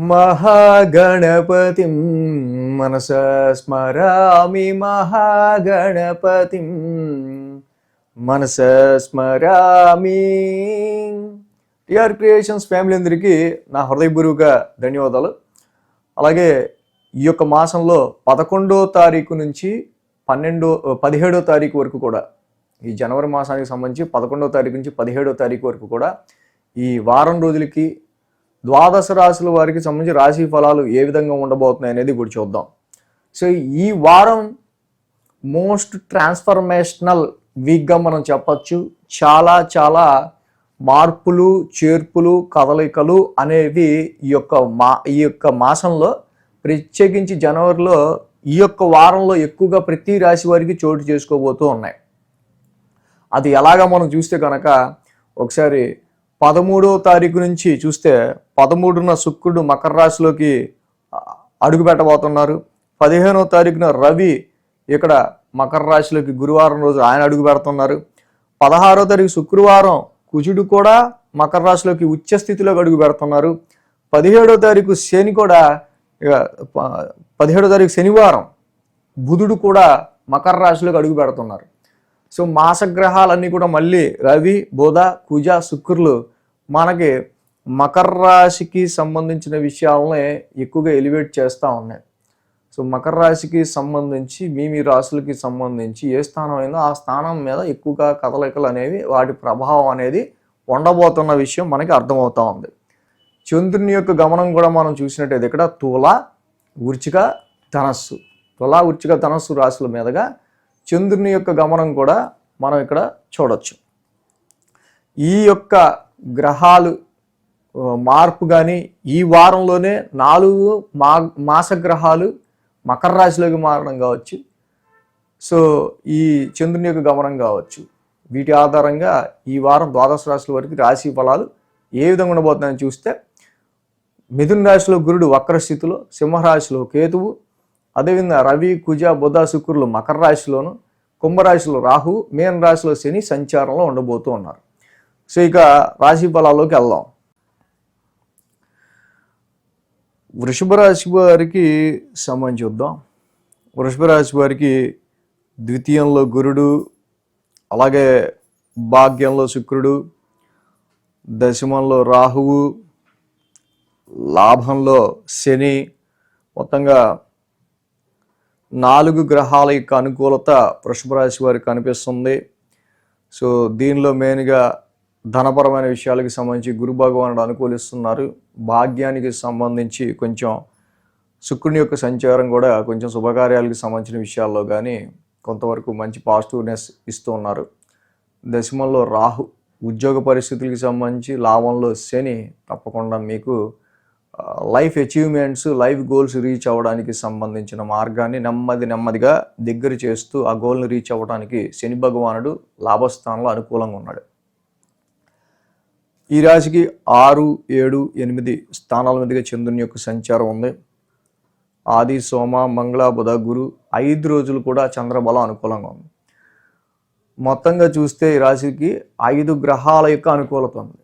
మహాగణపతిం మనసా స్మరామి మహాగణపతిం మనసా స్మరామి. TR creations family అందరికీ నా హృదయపూర్వక ధన్యవాదాలు. అలాగే ఈ యొక్క మాసంలో 11వ తారీఖు నుంచి 17వ తారీఖు వరకు కూడా, ఈ జనవరి మాసానికి సంబంధించి 11వ తారీఖు నుంచి 17వ తారీఖు వరకు కూడా ఈ వారం రోజులకి ద్వాదశ రాశుల వారికి సంబంధించి రాశి ఫలాలు ఏ విధంగా ఉండబోతున్నాయి అనేది ఇప్పుడు చూద్దాం. సో ఈ వారం మోస్ట్ ట్రాన్స్ఫర్మేషనల్ వీక్గా మనం చెప్పచ్చు. చాలా చాలా మార్పులు, చేర్పులు, కదలికలు అనేవి ఈ యొక్క మాసంలో, ప్రత్యేకించి జనవరిలో ఈ యొక్క వారంలో ఎక్కువగా ప్రతి రాశి వారికి చోటు చేసుకోబోతూ ఉన్నాయి. అది ఎలాగా మనం చూస్తే కనుక ఒకసారి 13వ తారీఖు నుంచి చూస్తే 13న శుక్రుడు మకర రాశిలోకి అడుగు పెట్టబోతున్నారు. 15వ తారీఖున రవి ఇక్కడ మకర రాశిలోకి గురువారం రోజు ఆయన అడుగు పెడుతున్నారు. 16వ తారీఖు శుక్రవారం కుజుడు కూడా మకర రాశిలోకి ఉచ్చ స్థితిలోకి అడుగు పెడుతున్నారు. 17వ తారీఖు శని కూడా 17వ తారీఖు శనివారం బుధుడు కూడా మకర రాశిలోకి అడుగు పెడుతున్నారు. సో మాసగ్రహాలన్నీ కూడా మళ్ళీ రవి, బుధ, కుజ, శుక్రులు మనకి మకర రాశికి సంబంధించిన విషయాలనే ఎక్కువగా ఎలివేట్ చేస్తూ ఉన్నాయి. సో మకర రాశికి సంబంధించి మీ రాశులకి సంబంధించి ఏ స్థానం అయిందో ఆ స్థానం మీద ఎక్కువగా కదలికలు అనేవి, వాటి ప్రభావం అనేది ఉండబోతున్న విషయం మనకి అర్థమవుతూ ఉంది. చంద్రుని యొక్క గమనం కూడా మనం చూసినట్టయితే ఇక్కడ తుల, వృశ్చిక, ధనస్సు, తుల, వృశ్చిక, ధనస్సు రాశుల మీదుగా చంద్రుని యొక్క గమనం కూడా మనం ఇక్కడ చూడొచ్చు. ఈ యొక్క గ్రహాలు మార్పు కానీ ఈ వారంలోనే 4 మాసగ్రహాలు మకర రాశిలోకి మారడం కావచ్చు. సో ఈ చంద్రుని యొక్క గమనం కావచ్చు. వీటి ఆధారంగా ఈ వారం ద్వాదశ రాశుల వరకు రాశి ఫలాలు ఏ విధంగా ఉండబోతున్నాయని చూస్తే, మిథున రాశిలో గురుడు వక్రస్థితిలో, సింహరాశిలో కేతువు, అదేవిధంగా రవి, కుజ, బుధ, శుక్రులు మకర రాశిలోను, కుంభరాశిలో రాహు, మీన రాశిలో శని సంచారంలో ఉండబోతూ ఉన్నారు. సో ఇక రాశి ఫలాల్లోకి వెళ్దాం. వృషభ రాశి వారికి సంబంధించి చూద్దాం. వృషభ రాశి వారికి ద్వితీయంలో గురుడు, అలాగే భాగ్యంలో శుక్రుడు, దశమంలో రాహువు, లాభంలో శని, మొత్తంగా 4 గ్రహాల యొక్క అనుకూలత వృషభ రాశి వారికి కనిపిస్తుంది. సో దీనిలో మెయిన్గా ధనపరమైన విషయాలకు సంబంధించి గురు భగవానుడు అనుకూలిస్తున్నారు. భాగ్యానికి సంబంధించి కొంచెం శుక్రుని యొక్క సంచారం కూడా కొంచెం శుభకార్యాలకు సంబంధించిన విషయాల్లో కానీ కొంతవరకు మంచి పాజిటివ్నెస్ ఇస్తూ ఉన్నారు. దశమంలో రాహు ఉద్యోగ పరిస్థితులకు సంబంధించి, లాభంలో శని తప్పకుండా మీకు life achievements, life goals reach అవ్వడానికి సంబంధించిన మార్గాన్ని నెమ్మదిగా దగ్గర చేస్తూ ఆ గోల్ని రీచ్ అవ్వడానికి శని భగవానుడు లాభస్థానంలో అనుకూలంగా ఉన్నాడు. ఈ రాశికి 6, 7, 8 స్థానాల మీదుగా చంద్రుని యొక్క సంచారం ఉంది. ఆది, సోమ, మంగళ, బుధ, గురు 5 రోజులు కూడా చంద్రబలం అనుకూలంగా ఉంది. మొత్తంగా చూస్తే ఈ రాశికి 5 గ్రహాల యొక్క అనుకూలత ఉంది.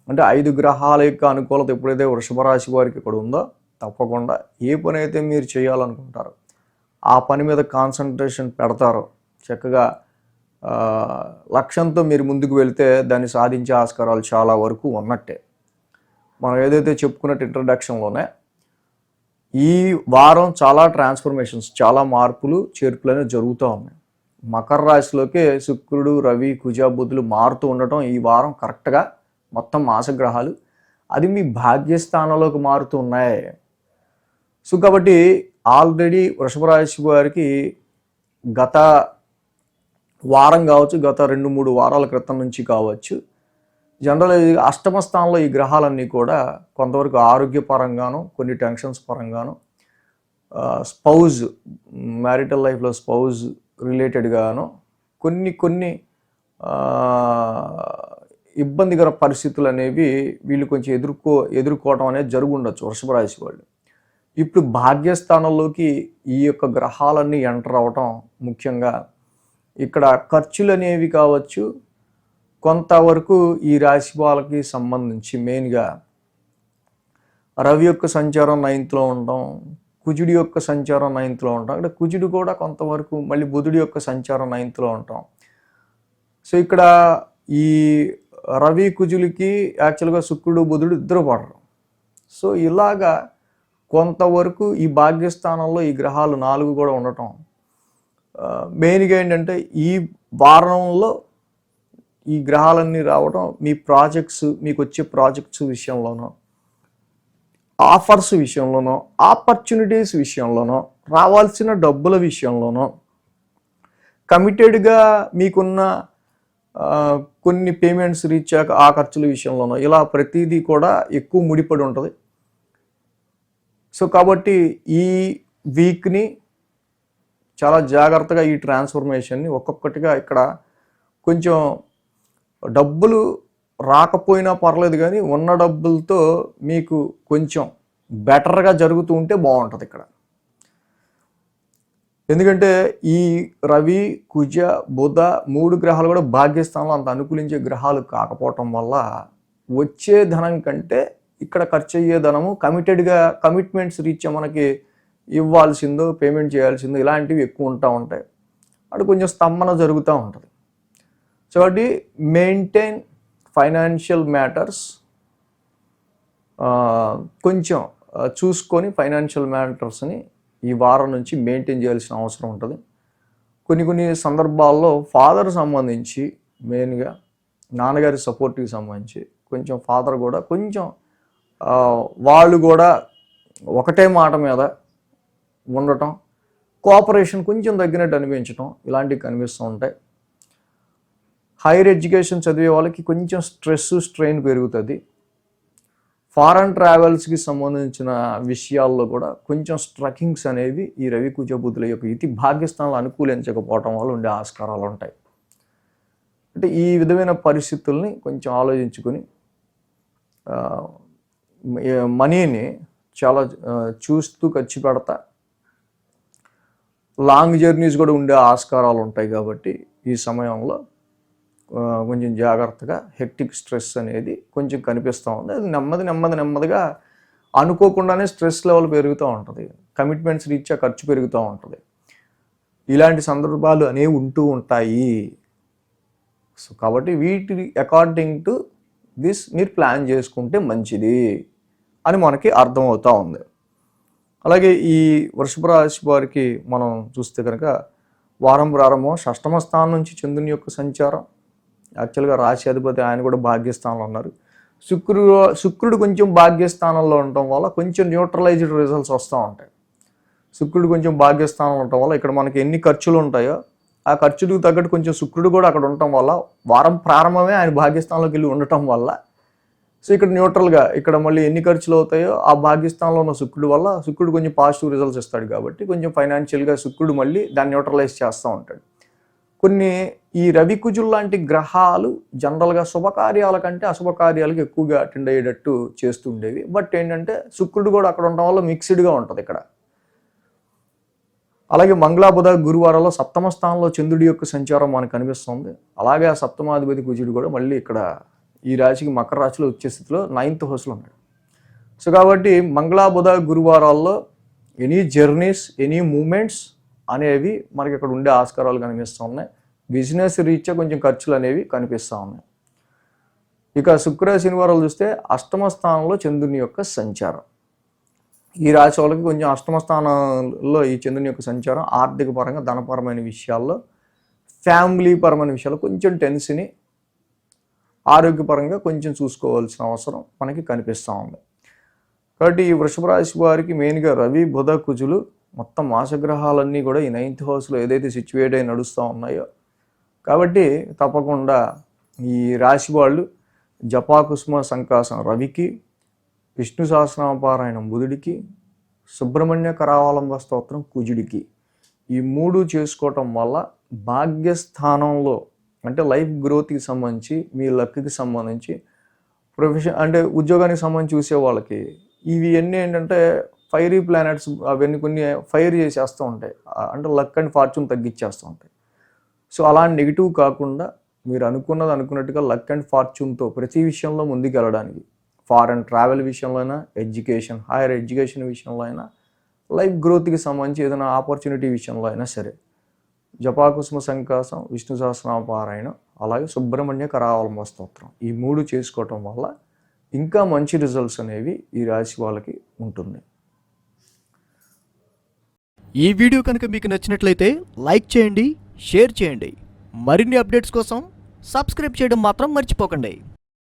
అంటే 5 గ్రహాల యొక్క అనుకూలత ఎప్పుడైతే వృషభ రాశి వారికి ఇక్కడ ఉందో, తప్పకుండా ఏ పని అయితే మీరు చేయాలనుకుంటారో ఆ పని మీద కాన్సన్ట్రేషన్ పెడతారో, చక్కగా లక్ష్యంతో మీరు ముందుకు వెళితే దాన్ని సాధించే ఆస్కారాలు చాలా వరకు ఉన్నట్టే. మనం ఏదైతే చెప్పుకున్నట్టు ఇంట్రడక్షన్లోనే ఈ వారం చాలా ట్రాన్స్ఫర్మేషన్స్, చాలా మార్పులు, చేర్పులు అనేవి జరుగుతూ ఉన్నాయి. మకర రాశిలోకి శుక్రుడు, రవి, కుజ, బుధులు మారుతూ ఉండటం ఈ వారం కరెక్ట్గా మొత్తం మాసగ్రహాలు అది మీ భాగ్యస్థానంలోకి మారుతూ ఉన్నాయి. సో కాబట్టి ఆల్రెడీ వృషభ రాశి వారికి గత వారం కావచ్చు, గత 2-3 వారాల క్రితం నుంచి కావచ్చు, జనరల్ అష్టమ స్థానంలో ఈ గ్రహాలన్నీ కూడా కొంతవరకు ఆరోగ్యపరంగాను, కొన్ని టెన్షన్స్ పరంగాను, స్పౌజ్ మ్యారిటల్ లైఫ్లో స్పౌజ్ రిలేటెడ్గాను కొన్ని ఇబ్బందికర పరిస్థితులు అనేవి వీళ్ళు కొంచెం ఎదుర్కోవడం అనేది జరుగుండొచ్చు వృషభ రాశి వాళ్ళు. ఇప్పుడు భాగ్యస్థానంలోకి ఈ యొక్క గ్రహాలన్నీ ఎంటర్ అవటం, ముఖ్యంగా ఇక్కడ ఖర్చులు అనేవి కావచ్చు, కొంతవరకు ఈ రాశి వాళ్ళకి సంబంధించి మెయిన్గా రవి యొక్క సంచారం 9th ఉండటం, కుజుడి యొక్క సంచారం 9th ఉండటం, అంటే కుజుడు కూడా కొంతవరకు మళ్ళీ బుధుడి యొక్క సంచారం 9th ఉండటం. సో ఇక్కడ ఈ రవి కుజులకి యాక్చువల్గా శుక్రుడు బుధుడు ఇద్దరు పడరు. సో ఇలాగా కొంతవరకు ఈ భాగ్యస్థానంలో ఈ గ్రహాలు 4 కూడా ఉండటం మెయిన్గా ఏంటంటే ఈ వారంలో ఈ గ్రహాలన్నీ రావడం మీ ప్రాజెక్ట్స్, మీకు వచ్చే ప్రాజెక్ట్స్ విషయంలోనో, ఆఫర్స్ విషయంలోనో, ఆపర్చునిటీస్ విషయంలోనో, రావాల్సిన డబ్బుల విషయంలోనో, కమిటెడ్గా మీకున్న కొన్ని పేమెంట్స్ రీచ్ అయ్యాక ఆ ఖర్చుల విషయంలోనో, ఇలా ప్రతిదీ కూడా ఎక్కువ ముడిపడి ఉంటుంది. సో కాబట్టి ఈ వీక్ని చాలా జాగ్రత్తగా ఈ ట్రాన్స్ఫర్మేషన్ని ఒక్కొక్కటిగా ఇక్కడ కొంచెం డబ్బులు రాకపోయినా పర్లేదు, కానీ ఉన్న డబ్బులతో మీకు కొంచెం బెటర్గా జరుగుతూ ఉంటే బాగుంటుంది ఇక్కడ. ఎందుకంటే ఈ రవి, కుజ, బుధ 3 గ్రహాలు కూడా భాగ్యస్థానంలో అంత అనుకూలించే గ్రహాలు కాకపోవటం వల్ల వచ్చే ధనం కంటే ఇక్కడ ఖర్చు అయ్యే ధనము కమిటెడ్గా కమిట్మెంట్స్ రీత్యా మనకి ఇవ్వాల్సిందో, పేమెంట్ చేయాల్సిందో ఇలాంటివి ఎక్కువ ఉంటాయి. అటు కొంచెం స్తంభన జరుగుతూ ఉంటుంది. సో కాబట్టి మెయింటైన్ ఫైనాన్షియల్ మ్యాటర్స్, కొంచెం చూసుకొని ఫైనాన్షియల్ మ్యాటర్స్ని ఈ వారం నుంచి మెయింటైన్ చేయాల్సిన అవసరం ఉంటుంది. కొన్ని సందర్భాల్లో ఫాదర్ సంబంధించి, మెయిన్గా నాన్నగారి సపోర్ట్కి సంబంధించి కొంచెం ఫాదర్ కూడా కొంచెం వాళ్ళు కూడా ఒకటే మాట మీద ఉండటం, కోఆపరేషన్ కొంచెం తగ్గినట్టు అనిపించడం ఇలాంటివి కనిపిస్తూ ఉంటాయి. హైయర్ ఎడ్యుకేషన్ చదివే వాళ్ళకి కొంచెం స్ట్రెయిన్ పెరుగుతుంది. ఫారెన్ ట్రావెల్స్కి సంబంధించిన విషయాల్లో కూడా కొంచెం స్ట్రకింగ్స్ అనేవి ఈ రవి కుజ బుధుల యొక్క ఇతి భాగ్యస్థానాలు అనుకూలించకపోవటం వల్ల ఉండే ఆస్కారాలు ఉంటాయి. అంటే ఈ విధమైన పరిస్థితుల్ని కొంచెం ఆలోచించుకొని మనీని చాలా చూస్తూ ఖర్చు పెడతా. లాంగ్ జర్నీస్ కూడా ఉండే ఆస్కారాలు ఉంటాయి కాబట్టి ఈ సమయంలో కొంచెం జాగ్రత్తగా హెక్టిక్ స్ట్రెస్ అనేది కొంచెం కనిపిస్తూ ఉంది. అది నెమ్మదిగా అనుకోకుండానే స్ట్రెస్ లెవెల్ పెరుగుతూ ఉంటుంది, కమిట్మెంట్స్ రీత్యా ఖర్చు పెరుగుతూ ఉంటుంది. ఇలాంటి సందర్భాలు అనేవి ఉంటూ ఉంటాయి. సో కాబట్టి వీటి అకార్డింగ్ టు దిస్ మీరు ప్లాన్ చేసుకుంటే మంచిది అని మనకి అర్థమవుతూ ఉంది. అలాగే ఈ వృషభ రాశి వారికి మనం చూస్తే కనుక వారం ప్రారంభం 6వ స్థానం నుంచి చంద్రుని యొక్క సంచారం, యాక్చువల్గా రాశి అధిపతి ఆయన కూడా భాగ్యస్థానంలో ఉన్నారు. శుక్రుడు కొంచెం భాగ్యస్థానంలో ఉండటం వల్ల కొంచెం న్యూట్రలైజ్డ్ రిజల్ట్స్ వస్తూ ఉంటాయి. శుక్రుడు కొంచెం భాగ్యస్థానంలో ఉండటం వల్ల ఇక్కడ మనకి ఎన్ని ఖర్చులు ఉంటాయో ఆ ఖర్చులకు తగ్గట్టు కొంచెం శుక్రుడు కూడా అక్కడ ఉండటం వల్ల వారం ప్రారంభమే ఆయన భాగ్యస్థానంలోకి వెళ్ళి ఉండటం వల్ల సో ఇక్కడ న్యూట్రల్గా ఇక్కడ మళ్ళీ ఎన్ని ఖర్చులు అవుతాయో ఆ భాగ్యస్థానంలో ఉన్న శుక్రుడు వల్ల శుక్రుడు కొంచెం పాజిటివ్ రిజల్ట్స్ ఇస్తాడు కాబట్టి కొంచెం ఫైనాన్షియల్గా శుక్రుడు మళ్ళీ దాన్ని న్యూట్రలైజ్ చేస్తూ ఉంటాడు. కొన్ని ఈ రవి కుజులు లాంటి గ్రహాలు జనరల్గా శుభకార్యాల కంటే అశుభకార్యాలకు ఎక్కువగా అటెండ్ అయ్యేటట్టు చేస్తుండేవి. బట్ ఏంటంటే శుక్రుడు కూడా అక్కడ ఉండటం వల్ల మిక్స్డ్గా ఉంటుంది ఇక్కడ. అలాగే మంగళ, బుధ, గురువారంలో 7వ స్థానంలో చంద్రుడి యొక్క సంచారం మనకు కనిపిస్తుంది. అలాగే ఆ సప్తమాధిపతి కుజుడు కూడా మళ్ళీ ఇక్కడ ఈ రాశికి మకర రాశిలో వచ్చే స్థితిలో 9th హౌస్లో ఉన్నాడు. సో కాబట్టి మంగళ, బుధ, గురువారాల్లో ఎనీ జర్నీస్, ఎనీ మూమెంట్స్ అనేవి మనకి ఇక్కడ ఉండే ఆస్కారాలు కనిపిస్తూ ఉన్నాయి. బిజినెస్ రీత్యా కొంచెం ఖర్చులు అనేవి కనిపిస్తూ ఉన్నాయి. ఇక శుక్ర, శనివారాలు చూస్తే 8వ స్థానంలో చంద్రుని యొక్క సంచారం. ఈ రాశి వాళ్ళకి కొంచెం 8వ స్థానంలో ఈ చంద్రుని యొక్క సంచారం ఆర్థిక పరంగా, ధనపరమైన విషయాల్లో, ఫ్యామిలీ పరమైన విషయాల్లో కొంచెం టెన్షన్, ఆరోగ్యపరంగా కొంచెం చూసుకోవాల్సిన అవసరం మనకి కనిపిస్తూ ఉంది. కాబట్టి ఈ వృషభ రాశి వారికి మెయిన్గా రవి, బుధ, కుజులు మొత్తం మాసగ్రహాలన్నీ కూడా ఈ 9th హౌస్లో ఏదైతే సిచ్యువేట్ అయి నడుస్తూ ఉన్నాయో కాబట్టి తప్పకుండా ఈ రాశి వాళ్ళు జపాకుసుమ సంకాసం రవికి, విష్ణు సహస్రనామపారాయణం బుధుడికి, సుబ్రహ్మణ్య కరావలంబ స్తోత్రం కుజుడికి ఈ 3 చేసుకోవటం వల్ల భాగ్యస్థానంలో అంటే లైఫ్ గ్రోత్కి సంబంధించి, మీ లక్కి సంబంధించి, ప్రొఫెషన్ అంటే ఉద్యోగానికి సంబంధించి చూసే వాళ్ళకి ఇవి అన్నీ ఏంటంటే ఫైరీ ప్లానెట్స్ అవన్నీ కొన్ని ఫైర్ చేసేస్తూ ఉంటాయి, అంటే లక్ అండ్ ఫార్చ్యూన్ తగ్గించేస్తూ ఉంటాయి. సో అలాంటి నెగిటివ్ కాకుండా మీరు అనుకున్నట్టుగా లక్ అండ్ ఫార్చ్యూన్తో ప్రతి విషయంలో ముందుకు వెళ్ళడానికి, ఫారెన్ ట్రావెల్ విషయంలో అయినా, ఎడ్యుకేషన్, హైయర్ ఎడ్యుకేషన్ విషయంలో అయినా, లైఫ్ గ్రోత్కి సంబంధించి ఏదైనా ఆపర్చునిటీ విషయంలో అయినా సరే జపాకుసుమ సంకాసం, విష్ణు సహస్రనామ పారాయణం, అలాగే సుబ్రహ్మణ్య కరావలంబ స్తోత్రం, ఈ 3 చేసుకోవటం వల్ల ఇంకా మంచి రిజల్ట్స్ అనేవి ఈ రాశి వాళ్ళకి ఉంటుంది. ఈ వీడియో కనుక మీకు నచ్చినట్లయితే లైక్ చేయండి, షేర్ చేయండి. మరిన్ని అప్డేట్స్ కోసం సబ్స్క్రైబ్ చేయడం మాత్రం మర్చిపోకండి.